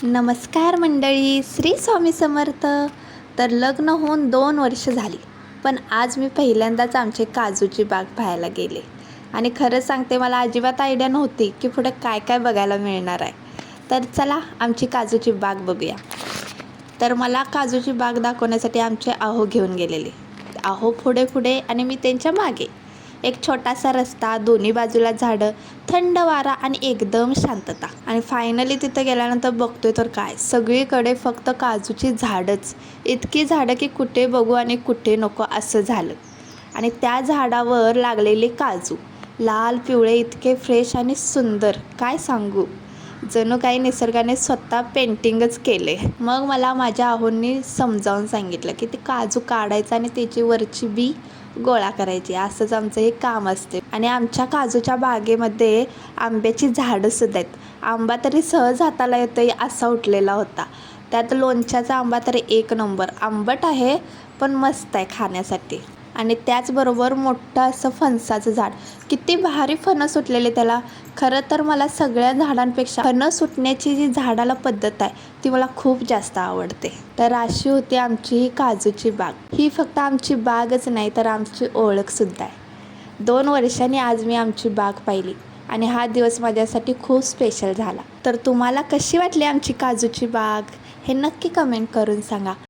नमस्कार मंडळी, श्री स्वामी समर्थ. तर लग्न होऊन 2 वर्ष झाली, पण आज मी पहिल्यांदाच आमची काजूची बाग पाहायला गेले. आणि खरं सांगते, मला अजिबात आयडिया नव्हती की पुढे काय काय बघायला मिळणार आहे. तर चला आमची काजूची बाग बघूया. तर मला काजूची बाग दाखवण्यासाठी आमचे आहो घेऊन गेलेले. आहो पुढे पुढे आणि मी त्यांच्या मागे. एक छोटासा रस्ता, दोन्ही बाजूला झाडं, थंड वारा आणि एकदम शांतता. आणि फायनली तिथं गेल्यानंतर बघतोय तर काय, सगळीकडे फक्त काजूची झाडंच. इतकी झाडं की कुठे बघू आणि कुठे नको असं झालं. आणि त्या झाडावर लागलेले काजू लाल पिवळे, इतके फ्रेश आणि सुंदर, काय सांगू. जणू काही निसर्गाने स्वतः पेंटिंगच केले. मग मला माझ्या आहोंनी समजावून सांगितलं की ते काजू काढायचं आणि त्याची वरची बी गोळा करायची, असंच आमचं हे काम असते. आणि आमच्या काजूच्या बागेमध्ये आंब्याची झाडंसुद्धा आहेत. आंबा तरी सहज हाताला येतोय असा उठलेला होता. त्यात लोणच्याचा आंबा तरी 1 नंबर. आंबट आहे पण मस्त आहे खाण्यासाठी. आणि त्याचबरोबर मोठं असं फणसाचं झाड, किती भारी फणस सुटलेले त्याला. खरं तर मला सगळ्या झाडांपेक्षा फणस सुटण्याची जी झाडाला पद्धत आहे ती मला खूप जास्त आवडते. तर अशी होती आमची ही काजूची बाग. ही फक्त आमची बागच नाही तर आमची ओळखसुद्धा आहे. 2 वर्षांनी आज मी आमची बाग पाहिली आणि हा दिवस माझ्यासाठी खूप स्पेशल झाला. तर तुम्हाला कशी वाटली आमची काजूची बाग हे नक्की कमेंट करून सांगा.